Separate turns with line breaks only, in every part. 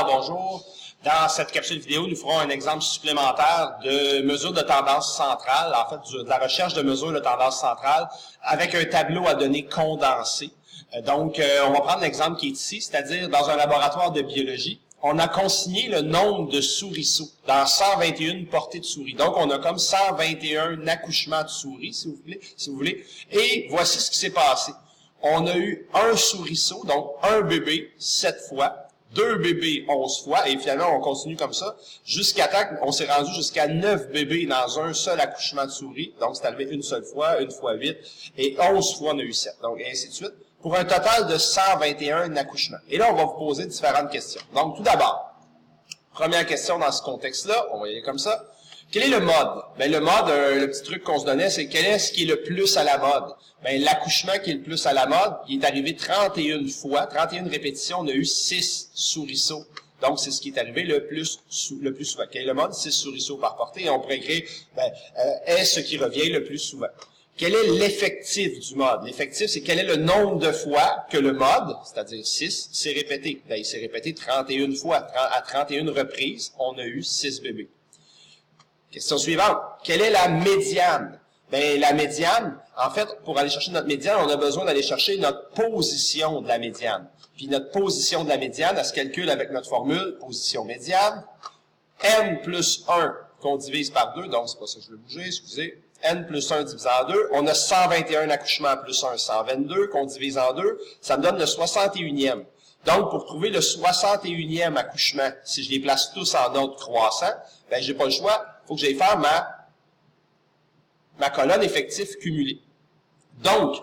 bonjour. Dans cette capsule vidéo, nous ferons un exemple supplémentaire de mesure de tendance centrale, en fait, de la recherche de mesure de tendance centrale avec un tableau à données condensé. Donc, on va prendre l'exemple qui est ici, c'est-à-dire dans un laboratoire de biologie, on a consigné le nombre de souriceaux dans 121 portées de souris. Donc, on a comme 121 accouchements de souris, si vous voulez. Et voici ce qui s'est passé. On a eu un souriceau, donc un bébé 7 fois, 2 bébés 11 fois, et finalement, on continue comme ça, jusqu'à temps qu'on s'est rendu jusqu'à 9 bébés dans un seul accouchement de souris. Donc, c'est arrivé une seule fois, une fois 8, et 11 fois, on a eu 7. Donc, et ainsi de suite, pour un total de 121 accouchements. Et là, on va vous poser différentes questions. Donc, tout d'abord, première question dans ce contexte-là, on va y aller comme ça. Quel est le mode? Ben, le mode, le petit truc qu'on se donnait, c'est quel est ce qui est le plus à la mode? Ben, l'accouchement qui est le plus à la mode, il est arrivé 31 fois, 31 répétitions, on a eu 6 souriceaux. Donc, c'est ce qui est arrivé le plus souvent. Quel est le mode? 6 souriceaux par portée. Et on pourrait écrire, est ce qui revient le plus souvent. Quel est l'effectif du mode? L'effectif, c'est quel est le nombre de fois que le mode, c'est-à-dire 6, s'est répété. Ben, il s'est répété 31 fois. À 31 reprises, on a eu 6 bébés. Question suivante. Quelle est la médiane? Ben, la médiane, en fait, pour aller chercher notre médiane, on a besoin d'aller chercher notre position de la médiane. Puis notre position de la médiane, elle se calcule avec notre formule, position médiane, n plus 1 qu'on divise par 2, donc c'est pas ça que je vais bouger, excusez, n plus 1 divisé en 2, on a 121 accouchements plus 1, 122, qu'on divise en 2, ça me donne le 61e. Donc, pour trouver le 61e accouchement, si je les place tous en ordre croissant, ben, j'ai pas le choix, il faut que j'aille faire ma colonne effectif cumulée. Donc,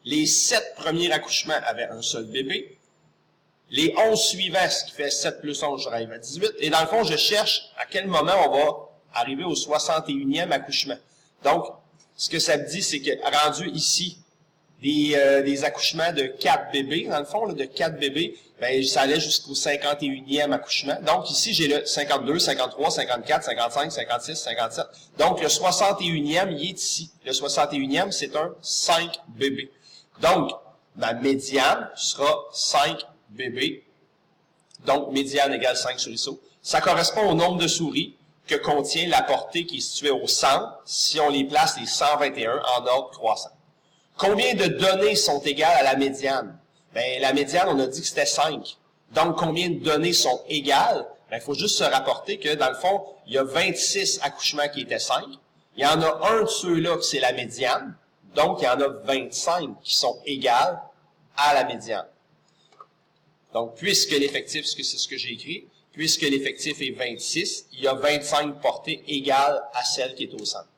les 7 premiers accouchements avaient un seul bébé. Les 11 suivants, ce qui fait 7 plus 11, j'arrive à 18. Et dans le fond, je cherche à quel moment on va arriver au 61e accouchement. Donc, ce que ça me dit, c'est que rendu ici, des accouchements de 4 bébés, dans le fond, là, de 4 bébés, ben, ça allait jusqu'au 51e accouchement. Donc, ici, j'ai le 52, 53, 54, 55, 56, 57. Donc, le 61e, il est ici. Le 61e, c'est un 5 bébés. Donc, ma médiane sera 5 bébés. Donc, médiane égale 5 souriceaux. Ça correspond au nombre de souris que contient la portée qui est située au centre, si on les place les 121 en ordre croissant. Combien de données sont égales à la médiane? Ben, la médiane, on a dit que c'était 5. Donc, combien de données sont égales? Ben, il faut juste se rapporter que, dans le fond, il y a 26 accouchements qui étaient 5. Il y en a un de ceux-là que c'est la médiane. Donc, il y en a 25 qui sont égales à la médiane. Donc, puisque l'effectif, c'est ce que j'ai écrit, puisque l'effectif est 26, il y a 25 portées égales à celle qui est au centre.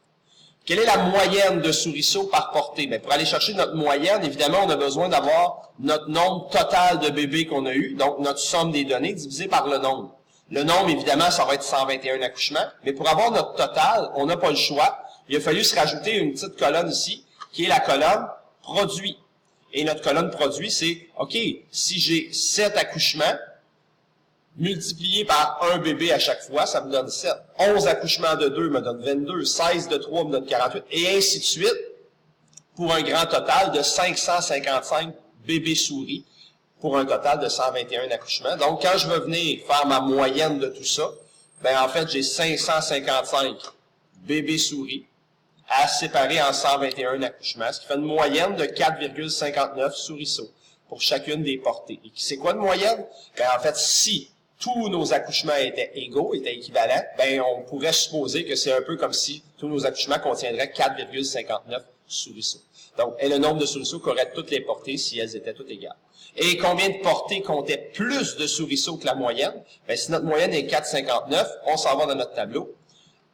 Quelle est la moyenne de souriceaux par portée? Bien, pour aller chercher notre moyenne, évidemment, on a besoin d'avoir notre nombre total de bébés qu'on a eu, donc notre somme des données divisée par le nombre. Le nombre, évidemment, ça va être 121 accouchements, mais pour avoir notre total, on n'a pas le choix. Il a fallu se rajouter une petite colonne ici, qui est la colonne produit. Et notre colonne produit, c'est, OK, si j'ai 7 accouchements, multiplié par un bébé à chaque fois, ça me donne 7. 11 accouchements de 2 me donne 22. 16 de 3 me donne 48. Et ainsi de suite, pour un grand total de 555 bébés souris, pour un total de 121 accouchements. Donc, quand je vais venir faire ma moyenne de tout ça, ben en fait, j'ai 555 bébés souris à séparer en 121 accouchements, ce qui fait une moyenne de 4,59 souriceaux pour chacune des portées. Et c'est quoi une moyenne? Ben en fait, si tous nos accouchements étaient égaux, étaient équivalents, ben on pourrait supposer que c'est un peu comme si tous nos accouchements contiendraient 4,59 souriceaux. Donc, et le nombre de souriceaux qu'auraient toutes les portées si elles étaient toutes égales. Et combien de portées comptaient plus de souriceaux que la moyenne? Ben, si notre moyenne est 4,59, on s'en va dans notre tableau.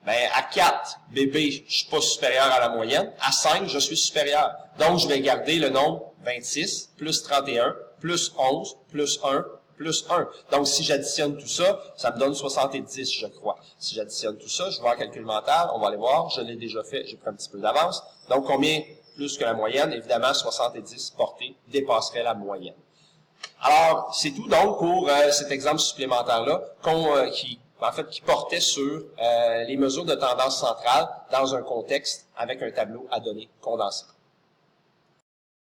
Ben, à 4 bébés, je suis pas supérieur à la moyenne. À 5, je suis supérieur. Donc, je vais garder le nombre 26, plus 31, plus 11, plus 1, plus 1. Donc, si j'additionne tout ça, ça me donne 70, je crois. Si j'additionne tout ça, je vais en calcul mental, on va aller voir, je l'ai déjà fait, j'ai pris un petit peu d'avance. Donc, combien plus que la moyenne? Évidemment, 70 portées dépasserait la moyenne. Alors, c'est tout donc pour cet exemple supplémentaire-là qui portait sur les mesures de tendance centrale dans un contexte avec un tableau à données condensé.